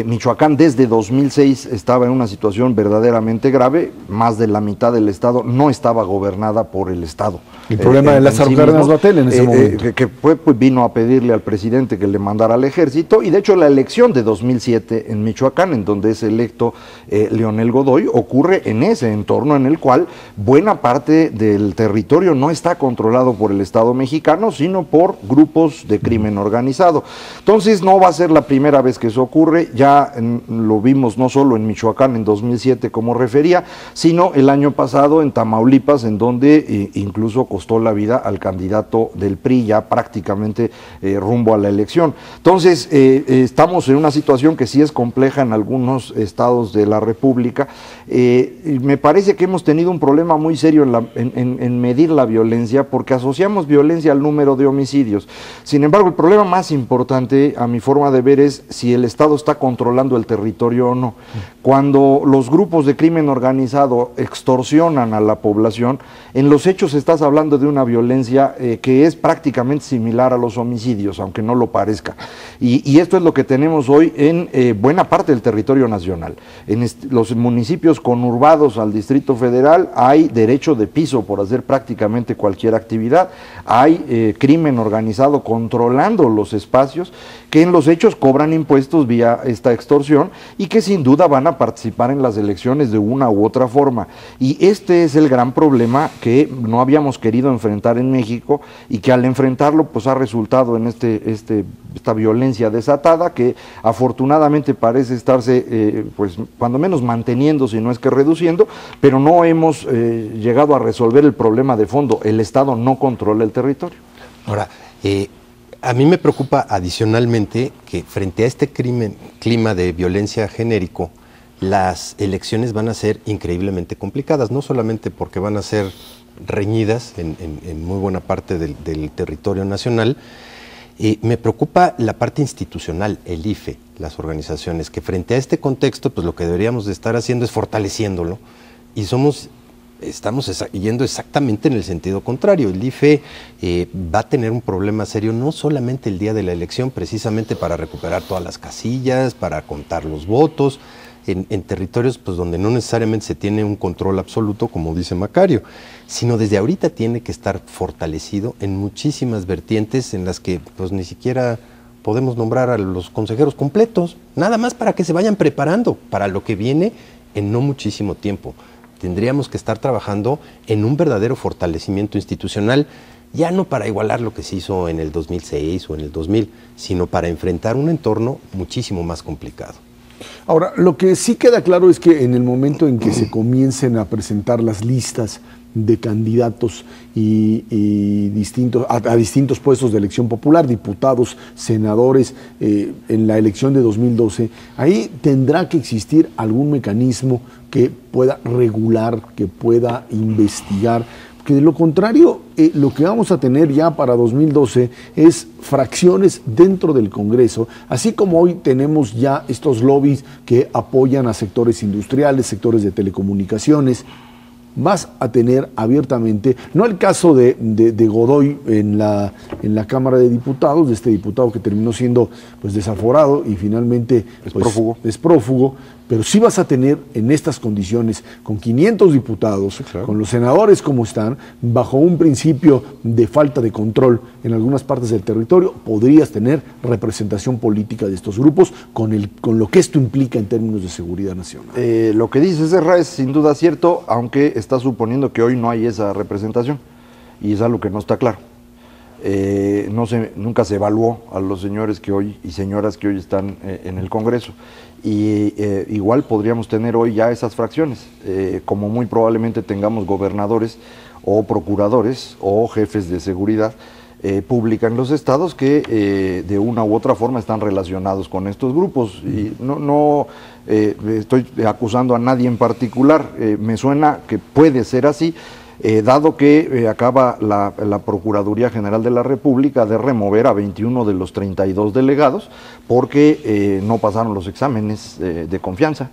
Michoacán desde 2006 estaba en una situación verdaderamente grave, más de la mitad del Estado no estaba gobernada por el Estado. El problema de Lázaro Cárdenas Batel en ese momento. Que vino a pedirle al presidente que le mandara al ejército, y de hecho la elección de 2007 en Michoacán, en donde es electo Leonel Godoy, ocurre en ese entorno en el cual buena parte del territorio no está controlado por el Estado mexicano, sino por grupos de crimen organizado. Entonces no va a ser la primera vez que eso ocurre. Ya lo vimos no solo en Michoacán en 2007 como refería, sino el año pasado en Tamaulipas, en donde incluso costó la vida al candidato del PRI ya prácticamente rumbo a la elección. Entonces estamos en una situación que sí es compleja en algunos estados de la República. Me parece que hemos tenido un problema muy serio en medir la violencia, porque asociamos violencia al número de homicidios. Sin embargo, el problema más importante, a mi forma de ver, es si el Estado está controlando el territorio o no. Cuando los grupos de crimen organizado extorsionan a la población, en los hechos estás hablando de una violencia que es prácticamente similar a los homicidios, aunque no lo parezca. Y esto es lo que tenemos hoy en buena parte del territorio nacional. En los municipios conurbados al Distrito Federal hay derecho de piso por hacer prácticamente cualquier actividad, hay crimen organizado controlando los espacios, que en los hechos cobran impuestos vía esta extorsión y que sin duda van a participar en las elecciones de una u otra forma. Y este es el gran problema que no habíamos querido enfrentar en México, y que al enfrentarlo pues ha resultado en esta violencia desatada, que afortunadamente parece estarse pues cuando menos manteniendo, si no es que reduciendo, pero no hemos llegado a resolver el problema de fondo. El Estado no controla el territorio. Ahora, a mí me preocupa adicionalmente que frente a este clima de violencia genérico, las elecciones van a ser increíblemente complicadas, no solamente porque van a ser reñidas en muy buena parte del territorio nacional. Me preocupa la parte institucional, el IFE, las organizaciones, que frente a este contexto, pues lo que deberíamos de estar haciendo es fortaleciéndolo, y estamos yendo exactamente en el sentido contrario. El IFE va a tener un problema serio, no solamente el día de la elección, precisamente para recuperar todas las casillas, para contar los votos, en territorios pues donde no necesariamente se tiene un control absoluto, como dice Macario, sino desde ahorita tiene que estar fortalecido en muchísimas vertientes en las que pues ni siquiera podemos nombrar a los consejeros completos, nada más para que se vayan preparando para lo que viene en no muchísimo tiempo. Tendríamos que estar trabajando en un verdadero fortalecimiento institucional, ya no para igualar lo que se hizo en el 2006 o en el 2000, sino para enfrentar un entorno muchísimo más complicado. Ahora, lo que sí queda claro es que en el momento en que se comiencen a presentar las listas de candidatos y a distintos puestos de elección popular, diputados, senadores, en la elección de 2012, ahí tendrá que existir algún mecanismo que pueda regular, que pueda investigar, que de lo contrario, lo que vamos a tener ya para 2012 es fracciones dentro del Congreso, así como hoy tenemos ya estos lobbies que apoyan a sectores industriales, sectores de telecomunicaciones. Vas a tener abiertamente, no el caso de Godoy en la Cámara de Diputados, de este diputado que terminó siendo pues desaforado y finalmente es prófugo, pero sí vas a tener en estas condiciones, con 500 diputados, sí, claro, con los senadores como están, bajo un principio de falta de control en algunas partes del territorio, podrías tener representación política de estos grupos con lo que esto implica en términos de seguridad nacional. Lo que dice Serra es sin duda cierto, aunque está suponiendo que hoy no hay esa representación, y es algo que no está claro. nunca se evaluó a los señores que hoy y señoras que hoy están en el Congreso. Y igual podríamos tener hoy ya esas fracciones, como muy probablemente tengamos gobernadores o procuradores o jefes de seguridad pública en los estados que de una u otra forma están relacionados con estos grupos. Y no estoy acusando a nadie en particular, me suena que puede ser así, dado que acaba la Procuraduría General de la República de remover a 21 de los 32 delegados porque no pasaron los exámenes de confianza,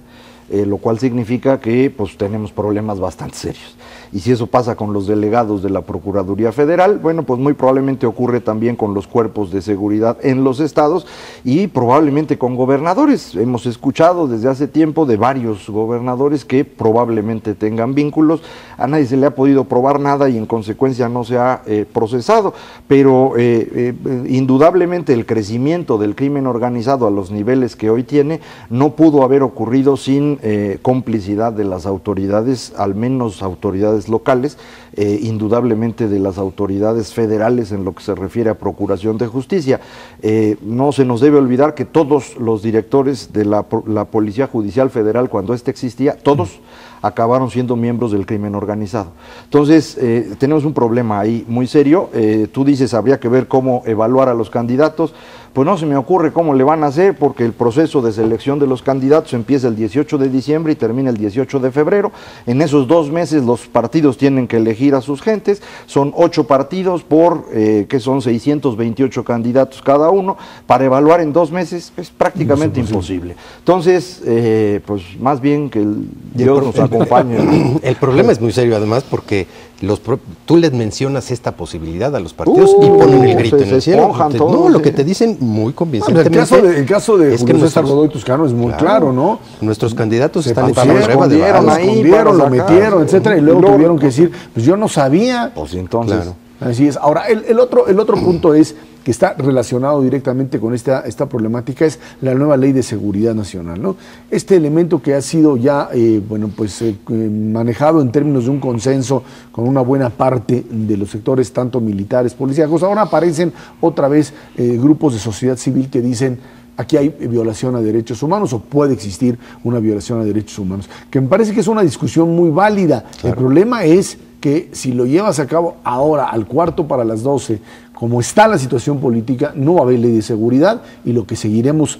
lo cual significa que pues tenemos problemas bastante serios. Y si eso pasa con los delegados de la Procuraduría Federal, bueno, pues muy probablemente ocurre también con los cuerpos de seguridad en los estados y probablemente con gobernadores. Hemos escuchado desde hace tiempo de varios gobernadores que probablemente tengan vínculos. A nadie se le ha podido probar nada y en consecuencia no se ha procesado, pero indudablemente el crecimiento del crimen organizado a los niveles que hoy tiene no pudo haber ocurrido sin complicidad de las autoridades, al menos autoridades locales, indudablemente de las autoridades federales en lo que se refiere a procuración de justicia. No se nos debe olvidar que todos los directores de la Policía Judicial Federal, cuando ésta existía, todos acabaron siendo miembros del crimen organizado. Entonces, tenemos un problema ahí muy serio. Tú dices, habría que ver cómo evaluar a los candidatos. Pues no se me ocurre cómo le van a hacer, porque el proceso de selección de los candidatos empieza el 18 de diciembre y termina el 18 de febrero. En esos 2 meses los partidos tienen que elegir a sus gentes. Son 8 partidos por, que son 628 candidatos cada uno. Para evaluar en 2 meses es prácticamente imposible. Entonces, pues más bien que Dios nos acompañe. El problema es muy serio además porque tú les mencionas esta posibilidad a los partidos y ponen el grito en el cielo. No, lo que te dicen muy convincentemente. Bueno, el caso de Julio César Godoy Toscano es muy claro, ¿no? Nuestros candidatos se están en prueba de balas, lo metieron, etcétera, y luego tuvieron que decir, pues yo no sabía. Pues entonces. Claro. Así es. Ahora, el otro punto es que está relacionado directamente con esta problemática, es la nueva Ley de Seguridad Nacional, ¿no? Este elemento que ha sido ya, manejado en términos de un consenso con una buena parte de los sectores, tanto militares, policíacos. Ahora aparecen otra vez grupos de sociedad civil que dicen, aquí hay violación a derechos humanos o puede existir una violación a derechos humanos, que me parece que es una discusión muy válida. Claro. El problema es que si lo llevas a cabo ahora al 11:45, como está la situación política, no va a haber ley de seguridad y lo que seguiremos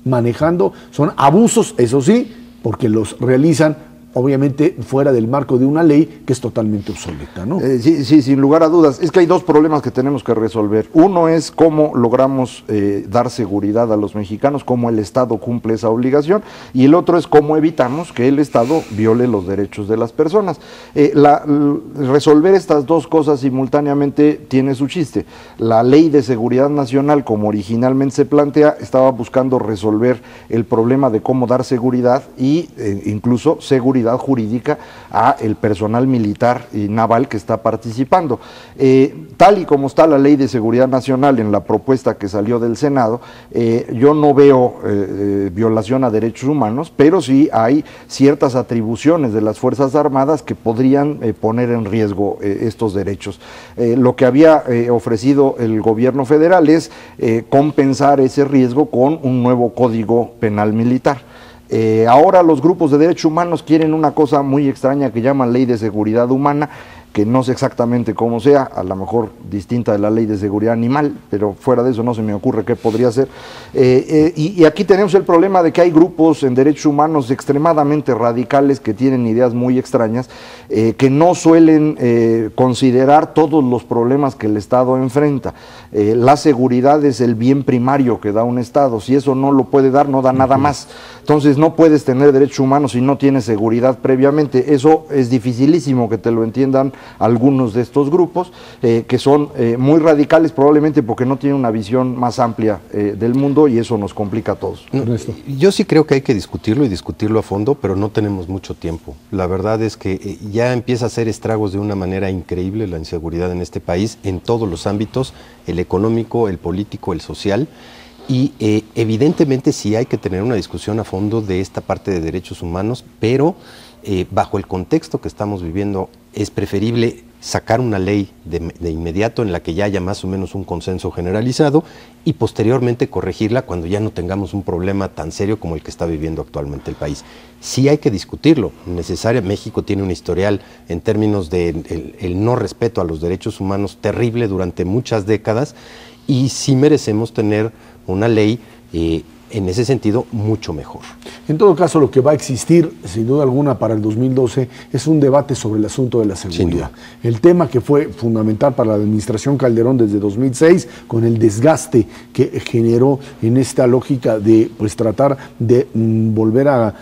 manejando son abusos, eso sí, porque los realizan obviamente fuera del marco de una ley que es totalmente obsoleta, ¿no? Sí, sin lugar a dudas. Es que hay 2 problemas que tenemos que resolver. Uno es cómo logramos dar seguridad a los mexicanos, cómo el Estado cumple esa obligación, y el otro es cómo evitamos que el Estado viole los derechos de las personas. Resolver estas 2 cosas simultáneamente tiene su chiste. La Ley de Seguridad Nacional, como originalmente se plantea, estaba buscando resolver el problema de cómo dar seguridad y incluso seguridad jurídica a el personal militar y naval que está participando. Tal y como está la Ley de Seguridad Nacional en la propuesta que salió del Senado, yo no veo violación a derechos humanos, pero sí hay ciertas atribuciones de las Fuerzas Armadas que podrían poner en riesgo estos derechos. Lo que había ofrecido el gobierno federal es compensar ese riesgo con un nuevo Código Penal Militar. Ahora los grupos de derechos humanos quieren una cosa muy extraña que llaman Ley de Seguridad Humana, que no sé exactamente cómo sea, a lo mejor distinta de la Ley de Seguridad Animal, pero fuera de eso no se me ocurre qué podría ser. Y aquí tenemos el problema de que hay grupos en derechos humanos extremadamente radicales que tienen ideas muy extrañas, que no suelen considerar todos los problemas que el Estado enfrenta. La seguridad es el bien primario que da un Estado. Si eso no lo puede dar, no da nada más. Entonces no puedes tener derechos humanos si no tienes seguridad previamente. Eso es dificilísimo que te lo entiendan algunos de estos grupos, que son muy radicales, probablemente porque no tienen una visión más amplia del mundo, y eso nos complica a todos. Yo sí creo que hay que discutirlo y discutirlo a fondo, pero no tenemos mucho tiempo. La verdad es que ya empieza a hacer estragos de una manera increíble la inseguridad en este país, en todos los ámbitos, el económico, el político, el social. Y evidentemente sí hay que tener una discusión a fondo de esta parte de derechos humanos, pero bajo el contexto que estamos viviendo es preferible sacar una ley de inmediato en la que ya haya más o menos un consenso generalizado y posteriormente corregirla cuando ya no tengamos un problema tan serio como el que está viviendo actualmente el país. Sí hay que discutirlo. México tiene un historial en términos de el no respeto a los derechos humanos terrible durante muchas décadas y sí merecemos tener una ley en ese sentido mucho mejor. En todo caso, lo que va a existir, sin duda alguna, para el 2012 es un debate sobre el asunto de la seguridad. El tema que fue fundamental para la administración Calderón desde 2006, con el desgaste que generó en esta lógica de pues tratar de volver a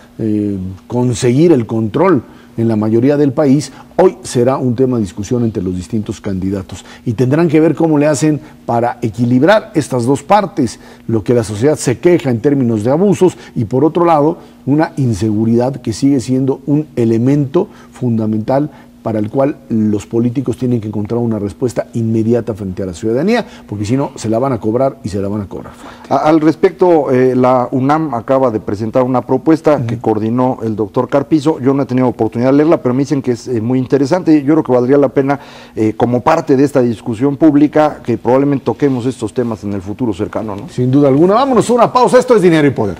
conseguir el control en la mayoría del país, hoy será un tema de discusión entre los distintos candidatos y tendrán que ver cómo le hacen para equilibrar estas dos partes, lo que la sociedad se queja en términos de abusos y por otro lado una inseguridad que sigue siendo un elemento fundamental para el cual los políticos tienen que encontrar una respuesta inmediata frente a la ciudadanía, porque si no, se la van a cobrar y se la van a cobrar fuerte. Al respecto, la UNAM acaba de presentar una propuesta que coordinó el doctor Carpizo. Yo no he tenido oportunidad de leerla, pero me dicen que es muy interesante. Yo creo que valdría la pena, como parte de esta discusión pública, que probablemente toquemos estos temas en el futuro cercano, ¿no? Sin duda alguna. Vámonos a una pausa. Esto es Dinero y Poder.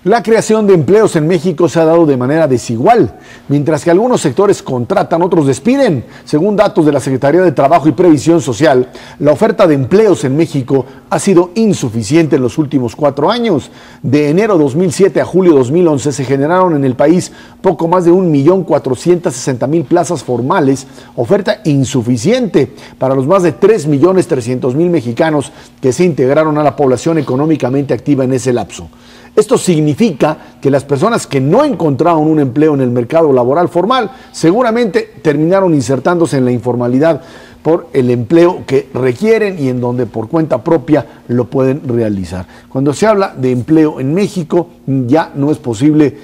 La creación de empleos en México se ha dado de manera desigual. Mientras que algunos sectores contratan, otros despiden. Según datos de la Secretaría de Trabajo y Previsión Social, la oferta de empleos en México ha sido insuficiente en los últimos 4 años. De enero 2007 a julio 2011 se generaron en el país poco más de 1.460.000 plazas formales, oferta insuficiente para los más de 3.300.000 mexicanos que se integraron a la población económicamente activa en ese lapso. Esto significa que las personas que no encontraron un empleo en el mercado laboral formal seguramente terminaron insertándose en la informalidad por el empleo que requieren y en donde por cuenta propia lo pueden realizar. Cuando se habla de empleo en México ya no es posible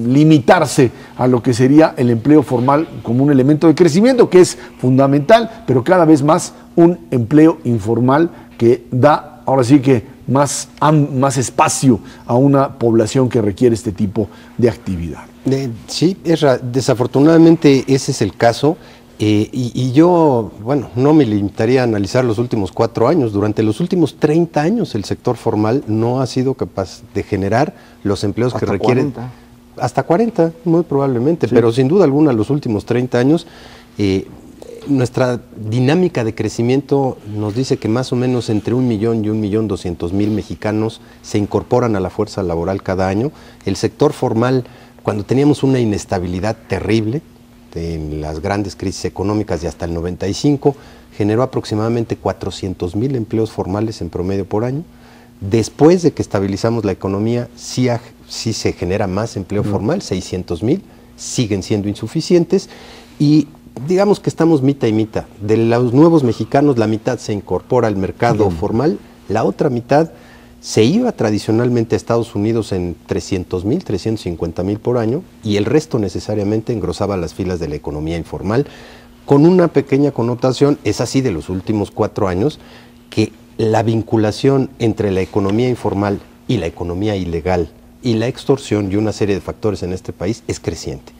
limitarse a lo que sería el empleo formal como un elemento de crecimiento que es fundamental, pero cada vez más un empleo informal que da ahora sí que más espacio a una población que requiere este tipo de actividad. Sí, desafortunadamente ese es el caso. Y yo, bueno, no me limitaría a analizar los últimos 4 años. Durante los últimos 30 años el sector formal no ha sido capaz de generar los empleos que requieren. 40. Hasta 40, muy probablemente, sí. Pero sin duda alguna los últimos 30 años nuestra dinámica de crecimiento nos dice que más o menos entre 1 millón y 1.200.000 mexicanos se incorporan a la fuerza laboral cada año. El sector formal, cuando teníamos una inestabilidad terrible en las grandes crisis económicas de hasta el 95, generó aproximadamente 400.000 empleos formales en promedio por año. Después de que estabilizamos la economía, sí se genera más empleo formal, 600.000, siguen siendo insuficientes y digamos que estamos mitad y mitad. De los nuevos mexicanos, la mitad se incorpora al mercado formal, la otra mitad se iba tradicionalmente a Estados Unidos en 300.000, 350.000 por año y el resto necesariamente engrosaba las filas de la economía informal, con una pequeña connotación, es así de los últimos 4 años, que la vinculación entre la economía informal y la economía ilegal y la extorsión y una serie de factores en este país es creciente.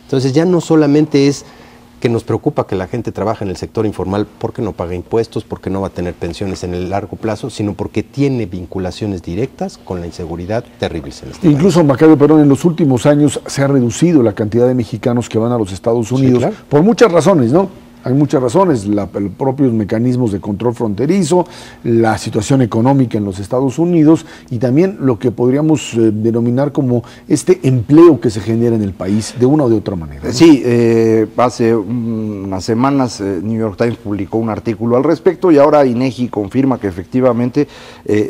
Entonces ya no solamente es que nos preocupa que la gente trabaje en el sector informal porque no paga impuestos, porque no va a tener pensiones en el largo plazo, sino porque tiene vinculaciones directas con la inseguridad terribles en este país. Incluso, Macario Perón, en los últimos años se ha reducido la cantidad de mexicanos que van a los Estados Unidos, sí, claro, por muchas razones, ¿no? Hay muchas razones, los propios mecanismos de control fronterizo, la situación económica en los Estados Unidos y también lo que podríamos denominar como este empleo que se genera en el país de una o de otra manera, ¿no? Sí, hace unas semanas New York Times publicó un artículo al respecto y ahora INEGI confirma que efectivamente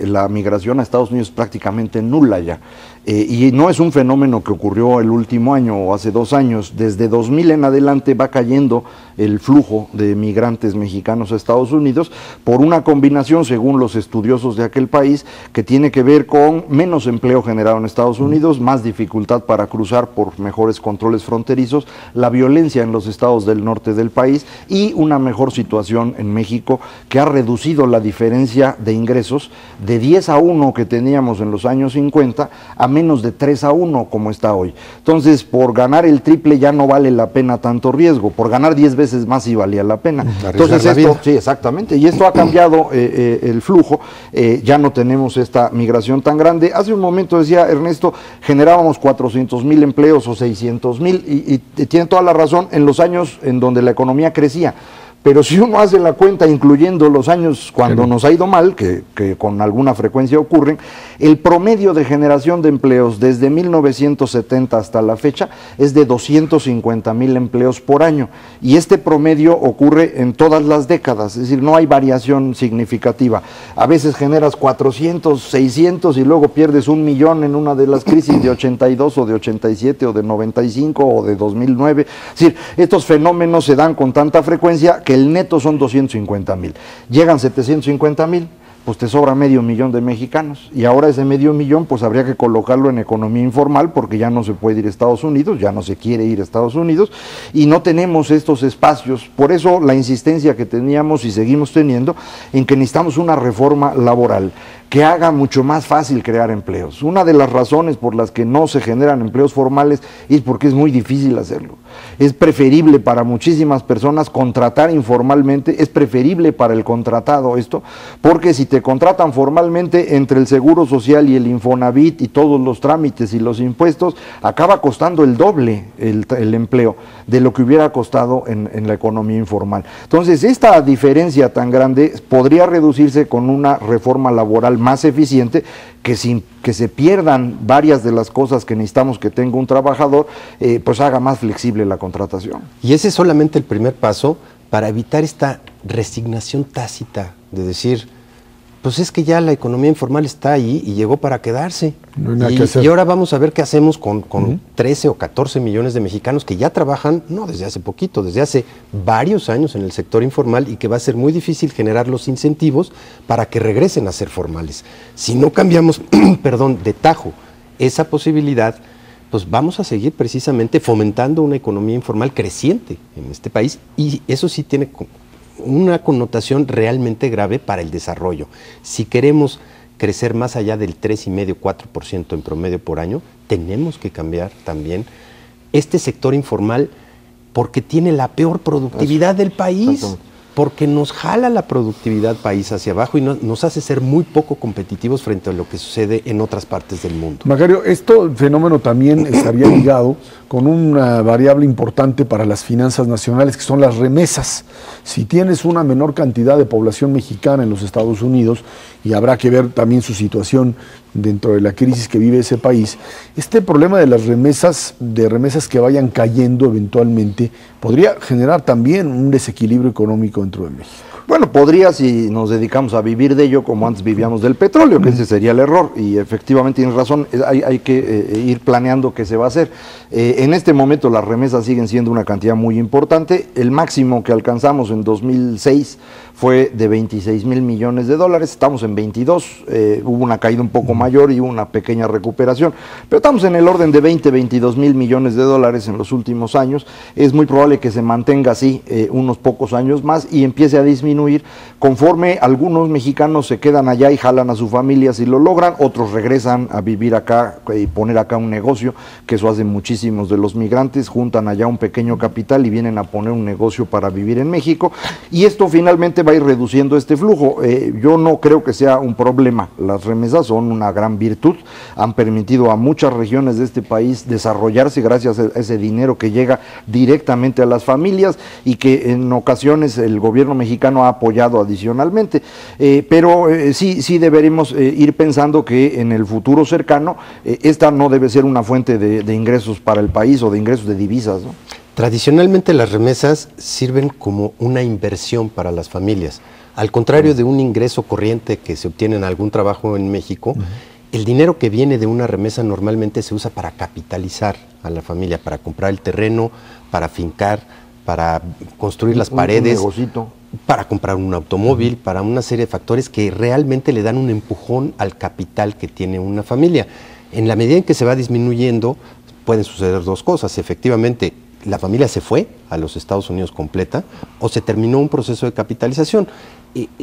la migración a Estados Unidos es prácticamente nula ya. Y no es un fenómeno que ocurrió el último año o hace 2 años, desde 2000 en adelante va cayendo el flujo de migrantes mexicanos a Estados Unidos por una combinación, según los estudiosos de aquel país, que tiene que ver con menos empleo generado en Estados Unidos, más dificultad para cruzar por mejores controles fronterizos, la violencia en los estados del norte del país y una mejor situación en México que ha reducido la diferencia de ingresos de 10 a 1 que teníamos en los años 50 a menos de 3-1 como está hoy. Entonces, por ganar el triple ya no vale la pena tanto riesgo, por ganar 10 veces más sí valía la pena. Entonces esto, sí, exactamente, y esto ha cambiado el flujo, ya no tenemos esta migración tan grande. Hace un momento decía Ernesto, generábamos 400,000 empleos o 600,000, y tiene toda la razón en los años en donde la economía crecía. Pero si uno hace la cuenta, incluyendo los años cuando nos ha ido mal, que con alguna frecuencia ocurren, el promedio de generación de empleos desde 1970 hasta la fecha es de 250,000 empleos por año. Y este promedio ocurre en todas las décadas, es decir, no hay variación significativa. A veces generas 400, 600 y luego pierdes 1,000,000 en una de las crisis de 82 o de 87 o de 95 o de 2009. Es decir, estos fenómenos se dan con tanta frecuencia que el neto son 250,000. Llegan 750,000, pues te sobra 500,000 de mexicanos. Y ahora ese 500,000, pues habría que colocarlo en economía informal, porque ya no se puede ir a Estados Unidos, ya no se quiere ir a Estados Unidos, y no tenemos estos espacios. Por eso la insistencia que teníamos y seguimos teniendo en que necesitamos una reforma laboral que haga mucho más fácil crear empleos. Una de las razones por las que no se generan empleos formales es porque es muy difícil hacerlo. Es preferible para muchísimas personas contratar informalmente, es preferible para el contratado esto, porque si te contratan formalmente, entre el Seguro Social y el Infonavit y todos los trámites y los impuestos, acaba costando el doble el empleo de lo que hubiera costado en la economía informal. Entonces, esta diferencia tan grande podría reducirse con una reforma laboral más eficiente, que sin que se pierdan varias de las cosas que necesitamos que tenga un trabajador, pues haga más flexible la contratación. Y ese es solamente el primer paso para evitar esta resignación tácita de decir, pues es que ya la economía informal está ahí y llegó para quedarse. No hay nada que hacer. Y ahora vamos a ver qué hacemos con 13 o 14 millones de mexicanos que ya trabajan, no desde hace poquito, desde hace varios años en el sector informal, y que va a ser muy difícil generar los incentivos para que regresen a ser formales. Si no cambiamos, perdón, de tajo esa posibilidad, pues vamos a seguir precisamente fomentando una economía informal creciente en este país, y eso sí tiene una connotación realmente grave para el desarrollo. Si queremos crecer más allá del 3,5-4% en promedio por año, tenemos que cambiar también este sector informal, porque tiene la peor productividad del país, porque nos jala la productividad país hacia abajo y nos hace ser muy poco competitivos frente a lo que sucede en otras partes del mundo. Macario, el fenómeno también estaría ligado con una variable importante para las finanzas nacionales, que son las remesas. Si tienes una menor cantidad de población mexicana en los Estados Unidos, y habrá que ver también su situación dentro de la crisis que vive ese país, este problema de las remesas que vayan cayendo eventualmente, podría generar también un desequilibrio económico dentro de México. Bueno, podría, si nos dedicamos a vivir de ello como antes vivíamos del petróleo, que ese sería el error, y efectivamente tienes razón, hay que ir planeando qué se va a hacer. En este momento las remesas siguen siendo una cantidad muy importante. El máximo que alcanzamos en 2006 fue de 26,000 millones de dólares, estamos en 22, hubo una caída un poco mayor y una pequeña recuperación, pero estamos en el orden de 22,000 millones de dólares en los últimos años. Es muy probable que se mantenga así unos pocos años más y empiece a disminuir conforme algunos mexicanos se quedan allá y jalan a su familia si lo logran, otros regresan a vivir acá y poner acá un negocio, que eso hacen muchísimos de los migrantes, juntan allá un pequeño capital y vienen a poner un negocio para vivir en México, y esto finalmente va a ir reduciendo este flujo. Yo no creo que sea un problema. Las remesas son una gran virtud, han permitido a muchas regiones de este país desarrollarse gracias a ese dinero que llega directamente a las familias y que en ocasiones el gobierno mexicano ha apoyado adicionalmente, pero sí deberemos ir pensando que en el futuro cercano esta no debe ser una fuente de ingresos para el país o de ingresos de divisas, ¿no? Tradicionalmente las remesas sirven como una inversión para las familias. Al contrario de un ingreso corriente que se obtiene en algún trabajo en México, el dinero que viene de una remesa normalmente se usa para capitalizar a la familia, para comprar el terreno, para fincar, para construir las paredes, un negocito, para comprar un automóvil, para una serie de factores que realmente le dan un empujón al capital que tiene una familia. En la medida en que se va disminuyendo, pueden suceder dos cosas. Efectivamente, la familia se fue a los Estados Unidos completa o se terminó un proceso de capitalización.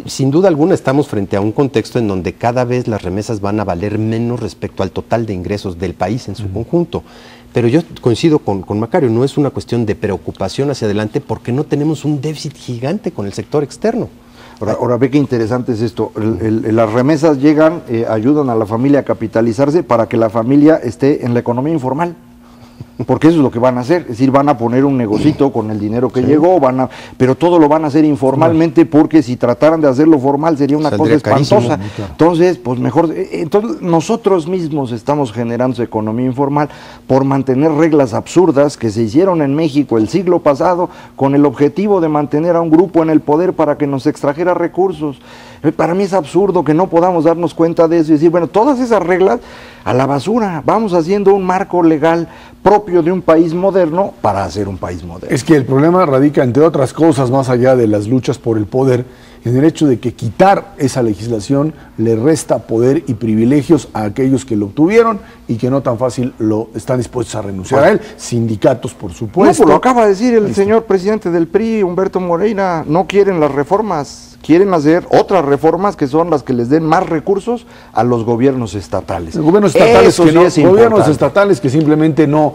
sin duda alguna estamos frente a un contexto en donde cada vez las remesas van a valer menos respecto al total de ingresos del país en su conjunto. Pero yo coincido con Macario, no es una cuestión de preocupación hacia adelante porque no tenemos un déficit gigante con el sector externo. Ahora ve qué interesante es esto. Las remesas llegan, ayudan a la familia a capitalizarse para que la familia esté en la economía informal. Porque eso es lo que van a hacer, es decir, van a poner un negocito con el dinero que llegó, pero todo lo van a hacer informalmente, porque si trataran de hacerlo formal sería una cosa espantosa. Entonces, pues mejor, entonces nosotros mismos estamos generando esa economía informal por mantener reglas absurdas que se hicieron en México el siglo pasado con el objetivo de mantener a un grupo en el poder para que nos extrajera recursos. Para mí es absurdo que no podamos darnos cuenta de eso y decir, bueno, todas esas reglas a la basura, vamos haciendo un marco legal propio de un país moderno para hacer un país moderno. Es que el problema radica, entre otras cosas, más allá de las luchas por el poder, en el hecho de que quitar esa legislación le resta poder y privilegios a aquellos que lo obtuvieron y que no tan fácil lo están dispuestos a renunciar a él. Sindicatos, por supuesto. No, pues lo acaba de decir el señor presidente del PRI, Humberto Moreira, no quieren las reformas, quieren hacer otras reformas que son las que les den más recursos a los gobiernos estatales. Gobiernos estatales, gobiernos estatales que simplemente no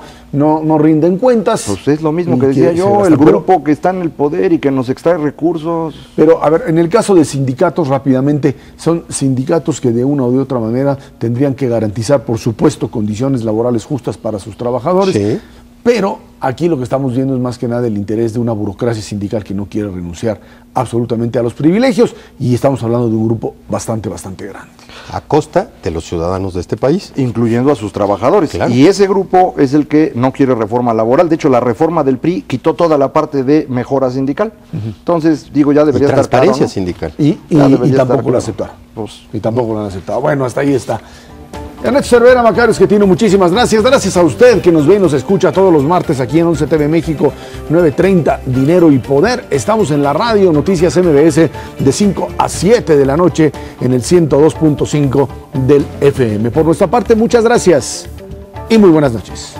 rinden cuentas. Pues es lo mismo que decía yo, el grupo que está en el poder y que nos extrae recursos. Pero a ver, en el caso de sindicatos, rápidamente, son sindicatos que de una u de otra manera tendrían que garantizar, por supuesto, condiciones laborales justas para sus trabajadores. Sí. Pero aquí lo que estamos viendo es más que nada el interés de una burocracia sindical que no quiere renunciar absolutamente a los privilegios, y estamos hablando de un grupo bastante grande. A costa de los ciudadanos de este país. Incluyendo a sus trabajadores. Claro. Y ese grupo es el que no quiere reforma laboral. De hecho, la reforma del PRI quitó toda la parte de mejora sindical. Entonces, digo, ya debería estar claro, transparencia sindical. Y tampoco lo aceptaron. Y tampoco lo han aceptado. Bueno, hasta ahí está. Ernesto Cervera, Macario Esquetino, muchísimas gracias. Gracias a usted que nos ve y nos escucha todos los martes aquí en 11 TV México, 9:30, Dinero y Poder. Estamos en la radio Noticias MBS de 5 a 7 de la noche en el 102.5 del FM. Por nuestra parte, muchas gracias y muy buenas noches.